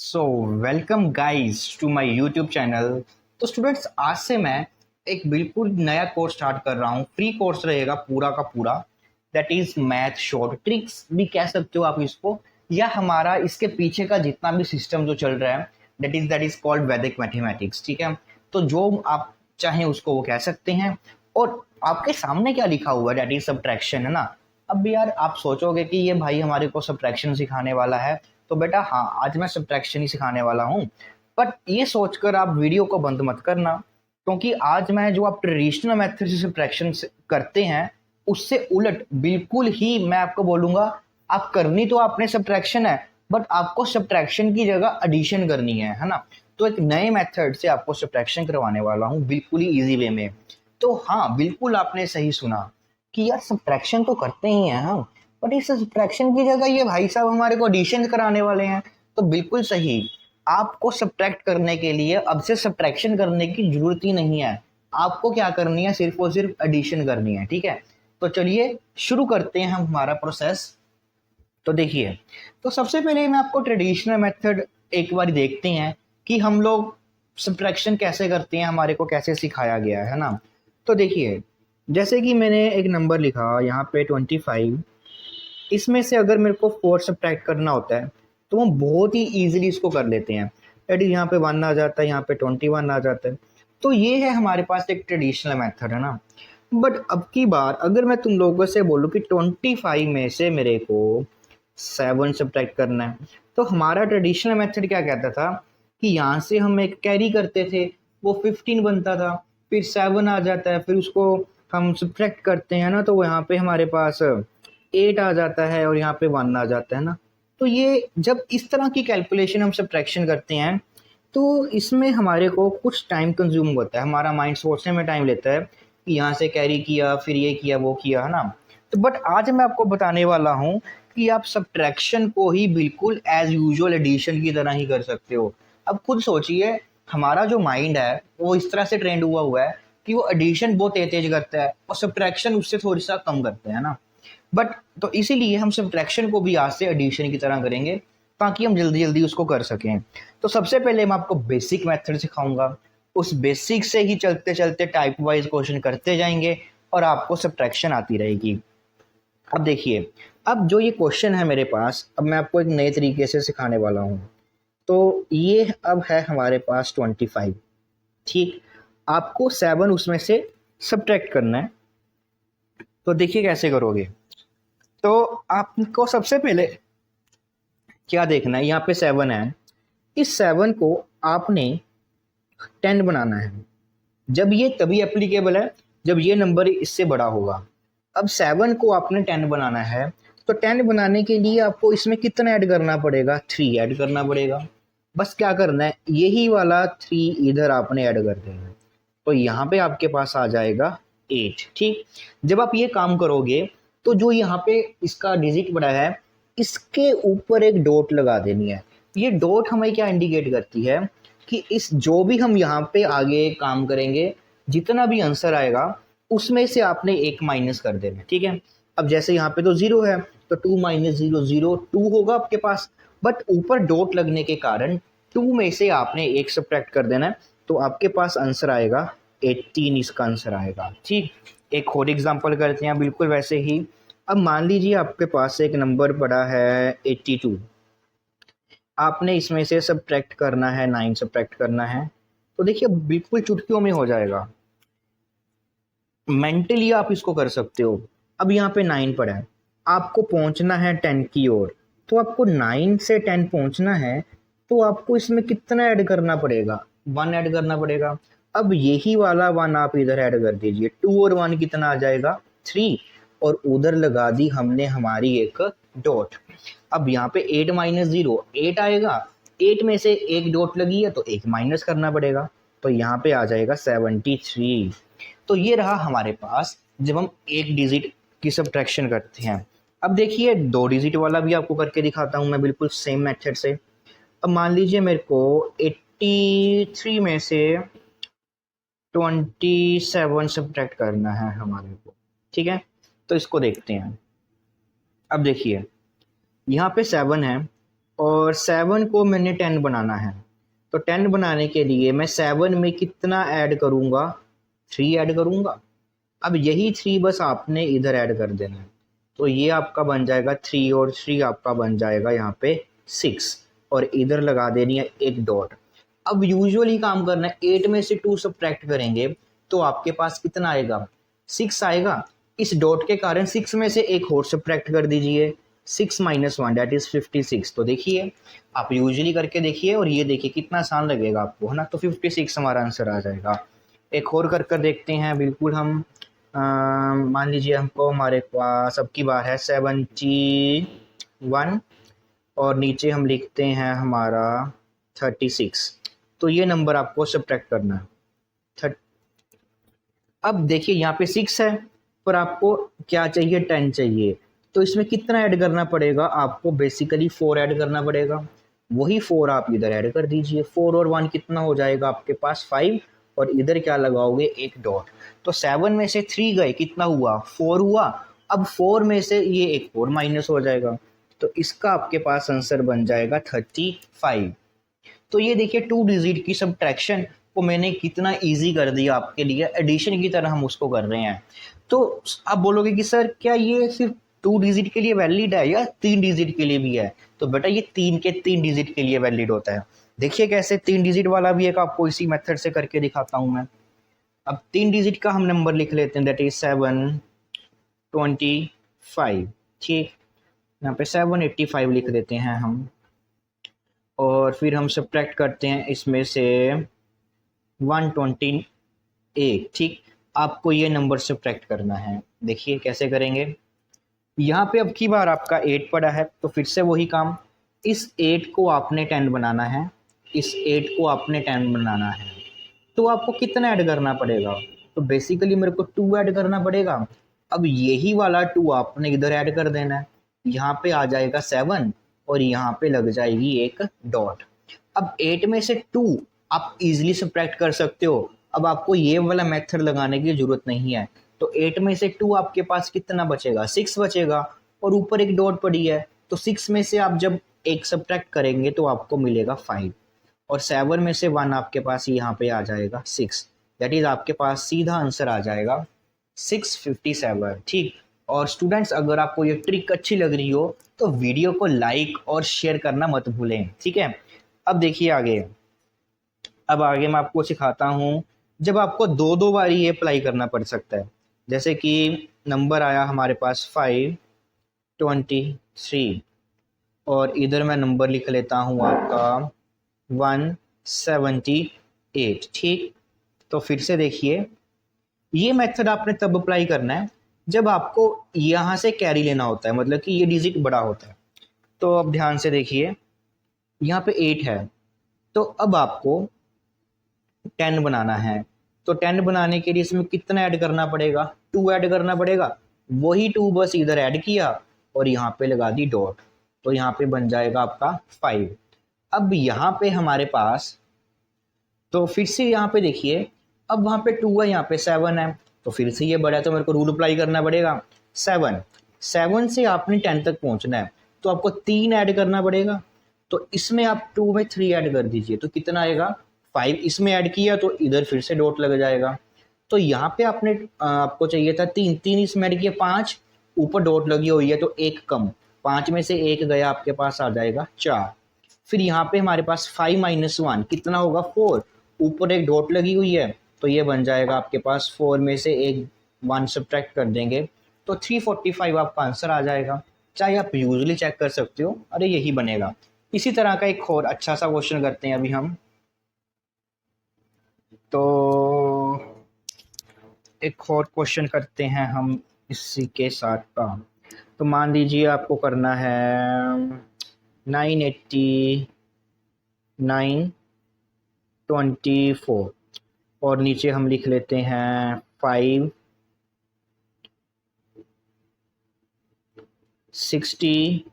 So welcome guys to my YouTube channel. तो students, आज से मैं एक बिल्कुल नया कोर्स स्टार्ट कर रहा हूँ। फ्री कोर्स रहेगा पूरा का पूरा। That is math short tricks भी कह सकते हो आप इसको, या हमारा इसके पीछे का जितना भी सिस्टम जो चल रहा है दैट इज कॉल्ड वैदिक मैथमेटिक्स। ठीक है, तो जो आप चाहें उसको वो कह सकते हैं। और आपके सामने क्या लिखा हुआ है, दैट इज सब्ट्रैक्शन, है ना। अब यार आप सोचोगे कि ये भाई हमारे को सब्ट्रैक्शन सिखाने वाला है, तो बेटा हाँ, आज मैं सब्ट्रैक्शन ही सिखाने वाला हूँ। बट ये सोचकर आप वीडियो को बंद मत करना, क्योंकि आज मैं जो आप ट्रेडिशनल मेथड से सब्ट्रैक्शन करते हैं उससे उलट बिल्कुल ही मैं आपको बोलूंगा। आप करनी तो आपने सब्ट्रैक्शन है, बट आपको सब्ट्रैक्शन की जगह एडिशन करनी है ना। तो एक नए मेथड से आपको सब्ट्रैक्शन करवाने वाला हूँ बिल्कुल ही इजी वे में। तो हाँ, बिल्कुल आपने सही सुना कि यार सब्ट्रैक्शन तो करते ही हैं हम, बट इस सब्ट्रैक्शन की जगह ये भाई साहब हमारे को एडिशन कराने वाले हैं। तो बिल्कुल सही, आपको सब्ट्रैक्ट करने के लिए अब से सब्ट्रैक्शन करने की जरूरत ही नहीं है। आपको क्या करनी है, सिर्फ और सिर्फ एडिशन करनी है। ठीक है, तो चलिए शुरू करते हैं हम हमारा प्रोसेस। तो देखिए, तो सबसे पहले मैं आपको ट्रेडिशनल मेथड एक बार देखते हैं कि हम लोग सब्ट्रैक्शन कैसे करते हैं, हमारे को कैसे सिखाया गया है ना। तो देखिए, जैसे कि मैंने एक नंबर लिखा यहाँ पे 25, इसमें से अगर मेरे को 4 सब्ट्रैक्ट करना होता है तो हम बहुत ही ईजिली इसको कर लेते हैं। दैट इज यहाँ पे 1 आ जाता है, यहाँ पे 21 आ जाता है। तो ये है हमारे पास एक ट्रेडिशनल मेथड, है ना। बट अब की बार अगर मैं तुम लोगों से बोलूँ कि 25 में से मेरे को 7 सब्ट्रैक्ट करना है, तो हमारा ट्रेडिशनल मेथड क्या कहता था कि यहाँ से हम एक कैरी करते थे, वो 15 बनता था, फिर 7 आ जाता है, फिर उसको हम सब्ट्रैक्ट करते हैं ना, तो वो यहाँ पे हमारे पास 8 आ जाता है और यहाँ पे 1 आ जाता है ना। तो ये जब इस तरह की कैलकुलेशन हम सब्ट्रैक्शन करते हैं तो इसमें हमारे को कुछ टाइम कंज्यूम होता है, हमारा माइंड सोचने में टाइम लेता है कि यहाँ से कैरी किया, फिर ये किया, वो किया, है ना। तो बट आज मैं आपको बताने वाला हूँ कि आप सब्ट्रैक्शन को ही बिल्कुल एज यूजुअल एडिशन की तरह ही कर सकते हो। अब खुद सोचिए, हमारा जो माइंड है वो इस तरह से ट्रेंड हुआ हुआ है कि वो एडिशन बहुत तेज तेज करता है और सब्ट्रैक्शन उससे थोड़ी सा कम करते हैं ना। बट तो इसीलिए हम सब्ट्रैक्शन को भी आज से एडिशन की तरह करेंगे ताकि हम जल्दी जल्दी उसको कर सकें। तो सबसे पहले मैं आपको बेसिक मेथड सिखाऊंगा, उस बेसिक से ही चलते चलते टाइप वाइज क्वेश्चन करते जाएंगे और आपको सब्ट्रैक्शन आती रहेगी। अब देखिए, अब जो ये क्वेश्चन है मेरे पास, अब मैं आपको एक नए तरीके से सिखाने वाला हूँ। तो ये अब है हमारे पास 25, ठीक। आपको 7 उसमें से सब्ट्रैक्ट करना है। तो देखिए कैसे करोगे। तो आपको सबसे पहले क्या देखना है, यहाँ पे 7 है, इस 7 को आपने 10 बनाना है। जब ये तभी एप्लीकेबल है जब ये नंबर इससे बड़ा होगा। अब 7 को आपने 10 बनाना है, तो 10 बनाने के लिए आपको इसमें कितना ऐड करना पड़ेगा, 3 ऐड करना पड़ेगा। बस क्या करना है, यही वाला 3 इधर आपने ऐड कर देना है, तो यहाँ पे आपके पास आ जाएगा 8। ठीक, जब आप ये काम करोगे तो जो यहाँ पे इसका डिजिट बड़ा है इसके ऊपर एक डॉट लगा देनी है। ये डॉट हमें क्या इंडिकेट करती है कि इस जो भी हम यहाँ पे आगे काम करेंगे, जितना भी आंसर आएगा उसमें से आपने एक माइनस कर देना है। ठीक है, अब जैसे यहाँ पे तो 0 है, तो 2 माइनस 0 0, 2 होगा आपके पास। बट ऊपर डॉट लगने के कारण 2 में से आपने एक सब्ट्रैक्ट कर देना है, तो आपके पास आंसर आएगा 18, इसका आंसर आएगा। ठीक, एक और एग्जांपल करते हैं बिल्कुल वैसे ही। अब मान लीजिए आपके पास एक नंबर पड़ा है 82, आपने इसमें से सब्ट्रैक्ट करना है 9 सब्ट्रैक्ट करना है। तो देखिए बिल्कुल चुटकियों में हो जाएगा, मेंटली आप इसको कर सकते हो। अब यहाँ पे 9 पड़ा है, आपको पहुंचना है 10 की ओर, तो आपको 9 से 10 पहुंचना है, तो आपको इसमें कितना ऐड करना पड़ेगा, 1 ऐड करना पड़ेगा। अब यही वाला 1 आप इधर ऐड कर दीजिए, 2 और 1 कितना आ जाएगा, 3, और उधर लगा दी हमने हमारी एक डॉट। अब यहाँ पे 8 माइनस 0 8 आएगा, 8 में से एक डॉट लगी है तो एक माइनस करना पड़ेगा, तो यहाँ पे आ जाएगा 73। तो ये रहा हमारे पास जब हम एक डिजिट की सब्ट्रैक्शन करते हैं। अब देखिए 2 डिजिट वाला भी आपको करके दिखाता हूँ मैं बिल्कुल सेम मेथड से। अब मान लीजिए मेरे को 83 में से 27 सब्ट्रैक्ट करना है हमारे को। ठीक है, तो इसको देखते हैं। अब देखिए यहाँ पे 7 है और 7 को मैंने 10 बनाना है। तो 10 बनाने के लिए मैं 7 में कितना ऐड करूँगा, 3 ऐड करूँगा। अब यही 3 बस आपने इधर ऐड कर देना है। तो ये आपका बन जाएगा 3 और 3 आपका बन जाएगा यहाँ पे 6 और इधर लगा देनी है एक डॉट। अब यूजुअली काम करना है, 8 में से 2 सब्ट्रैक्ट करेंगे तो आपके पास कितना आएगा, 6 आएगा। इस डॉट के कारण 6 में से एक और सब्ट्रैक्ट कर दीजिए, 6 माइनस 1 दैट इज 56। तो देखिए आप यूजुअली करके देखिए और ये देखिए कितना आसान लगेगा आपको, है ना। तो 56 हमारा आंसर आ जाएगा। एक और कर देखते हैं। बिल्कुल हम मान लीजिए हमको हमारे पास अब की बार है 71 और नीचे हम लिखते हैं हमारा 36। तो ये नंबर आपको सब्ट्रैक्ट करना है। अब देखिए यहाँ पे 6 है पर आपको क्या चाहिए, 10 चाहिए। तो इसमें कितना ऐड करना पड़ेगा आपको, बेसिकली 4 ऐड करना पड़ेगा। वही 4 आप इधर ऐड कर दीजिए। 4 और 1 कितना हो जाएगा आपके पास 5 और इधर क्या लगाओगे, एक डॉट। तो 7 में से 3 गए, कितना हुआ, 4 हुआ। अब 4 में से ये एक 4 माइनस हो जाएगा। तो इसका आपके पास आंसर बन जाएगा 35। तो ये देखिए 2 डिजिट की सब्ट्रैक्शन को मैंने कितना इजी कर दिया आपके लिए, एडिशन की तरह हम उसको कर रहे हैं। तो आप बोलोगे कि सर क्या ये सिर्फ 2 डिजिट के लिए वैलिड है या 3 डिजिट के लिए भी है। तो बेटा ये 3 डिजिट के लिए वैलिड होता है। देखिए कैसे 3 डिजिट वाला भी एक आपको इसी मेथड से करके दिखाता हूं मैं। अब 3 डिजिट का हम नंबर लिख लेते हैं, दैट इज 725। ठीक, यहाँ पे 785 लिख देते हैं हम और फिर हम सब्ट्रैक्ट करते हैं इसमें से 128। ठीक, आपको ये नंबर सब्ट्रैक्ट करना है। देखिए कैसे करेंगे। यहाँ पे अब की बार आपका 8 पड़ा है तो फिर से वही काम, इस 8 को आपने 10 बनाना है, इस 8 को आपने 10 बनाना है। तो आपको कितना ऐड करना पड़ेगा, तो बेसिकली मेरे को 2 ऐड करना पड़ेगा। अब यही वाला 2 आपने इधर ऐड कर देना है। यहाँ पे आ जाएगा 7 और यहाँ पे लग जाएगी एक डॉट। अब 8 में से 2 आप इजीली सब्ट्रैक्ट कर सकते हो। अब आपको ये वाला मेथड लगाने की जरूरत नहीं है। तो 8 में से 2 आपके पास कितना बचेगा, 6 बचेगा और ऊपर एक डॉट पड़ी है। तो 6 में से आप जब एक सब्ट्रैक्ट करेंगे तो आपको मिलेगा 5 और 7 में से 1 आपके पास यहाँ पे आ जाएगा 6। दैट इज आपके पास सीधा आंसर आ जाएगा 657। ठीक, और स्टूडेंट्स अगर आपको ये ट्रिक अच्छी लग रही हो तो वीडियो को लाइक और शेयर करना मत भूलें। ठीक है, अब देखिए आगे। अब आगे मैं आपको सिखाता हूँ जब आपको 2 बार ये अप्लाई करना पड़ सकता है। जैसे कि नंबर आया हमारे पास 523 और इधर मैं नंबर लिख लेता हूँ आपका 178। ठीक, तो फिर से देखिए ये मेथड आपने तब अप्लाई करना है जब आपको यहाँ से कैरी लेना होता है, मतलब कि ये डिजिट बड़ा होता है। तो अब ध्यान से देखिए यहाँ पे 8 है तो अब आपको 10 बनाना है। तो 10 बनाने के लिए इसमें कितना ऐड करना पड़ेगा, 2 ऐड करना पड़ेगा। वही 2 बस इधर ऐड किया और यहाँ पे लगा दी डॉट। तो यहाँ पे बन जाएगा आपका 5। अब यहाँ पे हमारे पास, तो फिर से यहाँ पे देखिए अब वहाँ पे 2 है, यहाँ पे 7 है। तो फिर से ये बड़ा है तो मेरे को रूल अप्लाई करना पड़ेगा। 7 से आपने 10 तक पहुँचना है तो आपको 3 ऐड करना पड़ेगा। तो इसमें आप 2 में 3 ऐड कर दीजिए तो कितना आएगा 5। इसमें ऐड किया तो इधर फिर से डॉट लग जाएगा। तो यहाँ पे आपने आपको चाहिए था 3 इसमें ऐड किया 5, ऊपर डॉट लगी हुई है तो एक कम, 5 में से एक गया, आपके पास आ जाएगा 4। फिर यहाँ पे हमारे पास 5 माइनस 1 कितना होगा 4, ऊपर एक डॉट लगी हुई है तो ये बन जाएगा आपके पास 4 में से एक 1 सब्ट्रैक्ट कर देंगे तो 345 आपका आंसर आ जाएगा। चाहे आप यूजली चेक कर सकते हो, अरे यही बनेगा। इसी तरह का एक और अच्छा सा क्वेश्चन करते हैं अभी हम। तो एक और क्वेश्चन करते हैं हम इसी के साथ का। तो मान लीजिए आपको करना है 989.24 और नीचे हम लिख लेते हैं 566।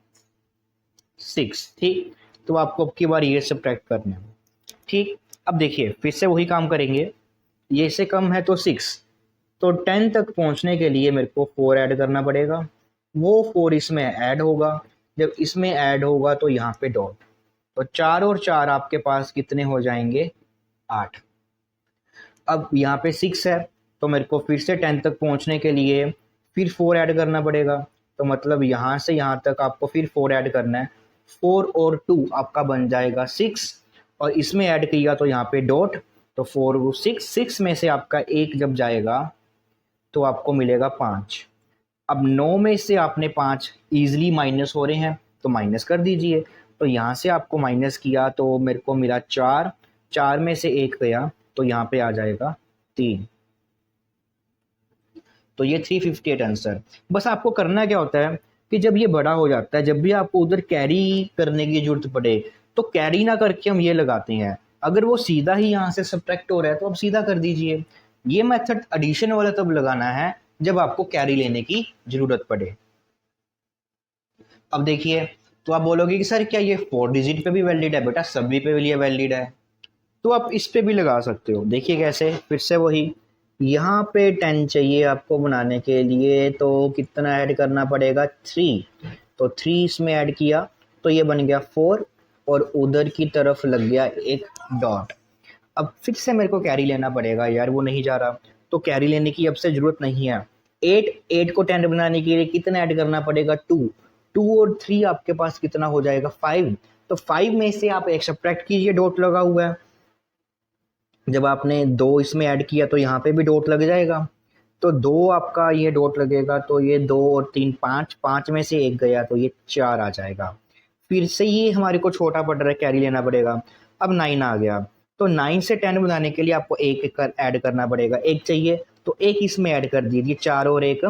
ठीक, तो आपको अब की बार ये सब्ट्रैक्ट करना है। ठीक, अब देखिए फिर से वही काम करेंगे। ये से कम है तो 6, तो 10 तक पहुंचने के लिए मेरे को 4 ऐड करना पड़ेगा। वो 4 इसमें ऐड होगा, जब इसमें ऐड होगा तो यहाँ पे डॉट, तो 4 और 4 आपके पास कितने हो जाएंगे, 8। अब यहाँ पे 6 है, तो मेरे को फिर से 10 तक पहुँचने के लिए फिर 4 ऐड करना पड़ेगा, तो मतलब यहाँ से यहाँ तक आपको फिर 4 ऐड करना है। 4 और 2 आपका बन जाएगा 6, और इसमें ऐड किया तो यहाँ पे डॉट, तो 4 वो 6 में से आपका 1 जब जाएगा तो आपको मिलेगा 5। अब 9 में से आपने 5 ईजिली माइनस हो रहे हैं, तो माइनस कर दीजिए। तो यहाँ से आपको माइनस किया तो मेरे को मिला 4, 4 में से 1 गया तो यहाँ पे आ जाएगा 3। तो ये 358 आंसर। बस आपको करना क्या होता है कि जब ये बड़ा हो जाता है, जब भी आपको उधर कैरी करने की जरूरत पड़े, तो कैरी ना करके हम ये लगाते हैं। अगर वो सीधा ही यहाँ से सब्ट्रैक्ट हो रहा है तो आप सीधा कर दीजिए। ये मेथड एडिशन वाला तब लगाना है जब आपको कैरी लेने की जरूरत पड़े। अब देखिए, तो आप बोलोगे कि सर क्या ये 4 डिजिट पे भी वैलिड है? बेटा सभी पे लिए वैलिड है, तो आप इस पे भी लगा सकते हो। देखिए कैसे, फिर से वही, यहाँ पे 10 चाहिए आपको बनाने के लिए, तो कितना ऐड करना पड़ेगा, 3। तो 3 इसमें ऐड किया तो ये बन गया 4, और उधर की तरफ लग गया एक डॉट। अब फिर से मेरे को कैरी लेना पड़ेगा यार, वो नहीं जा रहा, तो कैरी लेने की अब से जरूरत नहीं है। 8 को 10 बनाने के लिए कितना ऐड करना पड़ेगा, 2 और 3 आपके पास कितना हो जाएगा, 5। तो 5 में से आप एक सब्ट्रैक्ट कीजिए, डॉट लगा हुआ है। जब आपने 2 इसमें ऐड किया तो यहाँ पे भी डॉट लग जाएगा, तो 2 आपका ये डॉट लगेगा, तो ये 2 और 3 5, 5 में से 1 गया तो ये 4 आ जाएगा। फिर से ये हमारे को छोटा पड़ रहा है, कैरी लेना पड़ेगा। अब 9 आ गया, तो 9 से 10 बनाने के लिए आपको एक ऐड करना पड़ेगा, 1 चाहिए तो 1 इसमें ऐड कर दीजिए, 4 और 1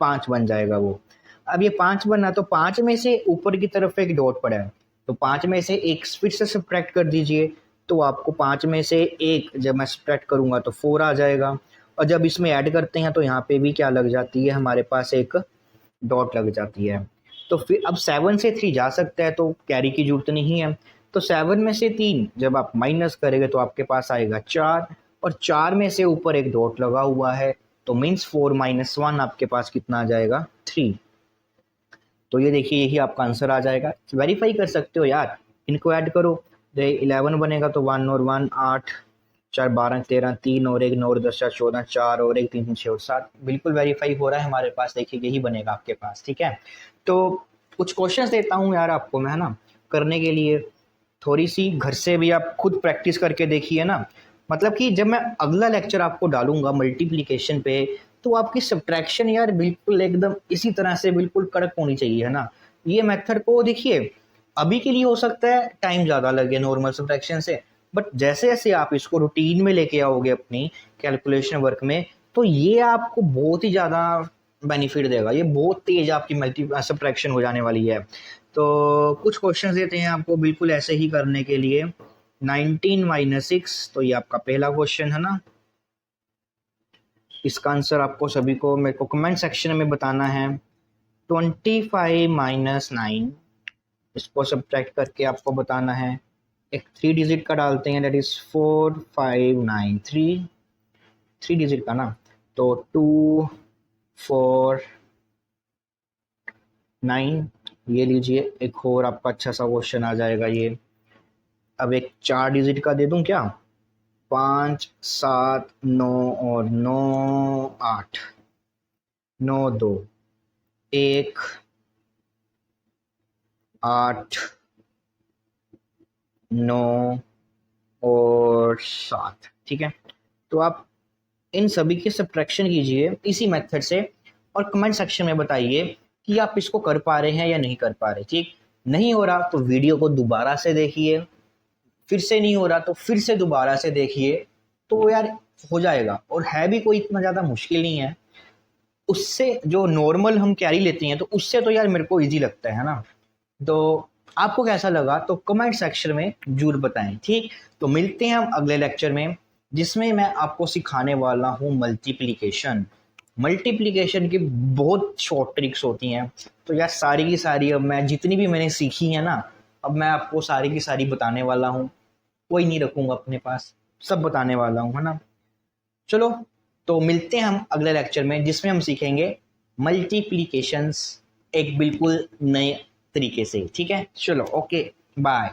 5 बन जाएगा वो। अब ये 5 बना, तो 5 में से ऊपर की तरफ एक डॉट पड़ा है, तो 5 में से 1 फिर से सब्ट्रैक्ट कर दीजिए, तो आपको 5 में से 1 जब मैं सब्ट्रैक्ट करूंगा तो 4 आ जाएगा। और जब इसमें ऐड करते हैं तो यहाँ पे भी क्या लग जाती है, हमारे पास एक डॉट लग जाती है। तो फिर अब 7 से 3 जा सकता है, तो कैरी की जरूरत नहीं है। तो 7 में से 3 जब आप माइनस करेंगे तो आपके पास आएगा 4, और 4 में से ऊपर एक डॉट लगा हुआ है, तो मीन्स 4 - 1 आपके पास कितना आ जाएगा, 3। तो ये देखिए, यही आपका आंसर आ जाएगा। वेरीफाई कर सकते हो यार, इनको ऐड करो, 11 बनेगा तो 1 और 1 8, 4 12 13, 3 और 1 9 और 10 14, 4 और 1 3 6 और 7, बिल्कुल वेरीफाई हो रहा है हमारे पास। देखिए यही बनेगा आपके पास, ठीक है। तो कुछ क्वेश्चंस देता हूँ यार आपको मैं, है ना, करने के लिए। थोड़ी सी घर से भी आप खुद प्रैक्टिस करके देखिए ना, मतलब कि जब मैं अगला लेक्चर आपको डालूंगा मल्टीप्लिकेशन पे, तो आपकी सब्ट्रैक्शन यार बिल्कुल एकदम इसी तरह से बिल्कुल कड़क होनी चाहिए, है ना। ये मेथड को देखिए, अभी के लिए हो सकता है टाइम ज़्यादा लगे नॉर्मल सब्ट्रैक्शन से, बट जैसे जैसे आप इसको रूटीन में लेके आओगे अपनी कैलकुलेशन वर्क में, तो ये आपको बहुत ही ज़्यादा बेनिफिट देगा। ये बहुत तेज आपकी मल्टी सब्ट्रैक्शन हो जाने वाली है। तो कुछ क्वेश्चन देते हैं आपको बिल्कुल ऐसे ही करने के लिए। 19 - 6, तो ये आपका पहला क्वेश्चन है ना। इसका आंसर आपको सभी को मेरे को कमेंट सेक्शन में बताना है। 25 - 9, इसको सब्ट्रैक्ट करके आपको बताना है। एक 3 डिजिट का डालते हैं, दैट इज 4593, 3 डिजिट का ना, तो 2 4 9, ये लीजिए। एक और आपका अच्छा सा क्वेश्चन आ जाएगा ये। अब एक 4 डिजिट का दे दूं क्या, 5 7 9 और 9 8, 9 2 1 8 9 और 7, ठीक है। तो आप इन सभी की सब्ट्रैक्शन कीजिए इसी मेथड से, और कमेंट सेक्शन में बताइए कि आप इसको कर पा रहे हैं या नहीं कर पा रहे। ठीक नहीं हो रहा तो वीडियो को दोबारा से देखिए, फिर से नहीं हो रहा तो फिर से दोबारा से देखिए, तो यार हो जाएगा। और है भी कोई इतना ज़्यादा मुश्किल नहीं है, उससे जो नॉर्मल हम कैरी लेते हैं तो उससे तो यार मेरे को ईजी लगता है ना। तो आपको कैसा लगा तो कमेंट सेक्शन में जरूर बताएं, ठीक। तो मिलते हैं हम अगले लेक्चर में, जिसमें मैं आपको सिखाने वाला हूँ मल्टीप्लिकेशन। मल्टीप्लिकेशन की बहुत शॉर्ट ट्रिक्स होती हैं, तो यार सारी की सारी अब मैं जितनी भी मैंने सीखी है ना, अब मैं आपको सारी की सारी बताने वाला हूँ। कोई नहीं रखूँगा अपने पास, सब बताने वाला हूँ, है ना। चलो, तो मिलते हैं हम अगले लेक्चर में, जिसमें हम सीखेंगे मल्टीप्लिकेशंस एक बिल्कुल नए तरीके से, ठीक है। चलो ओके, बाय।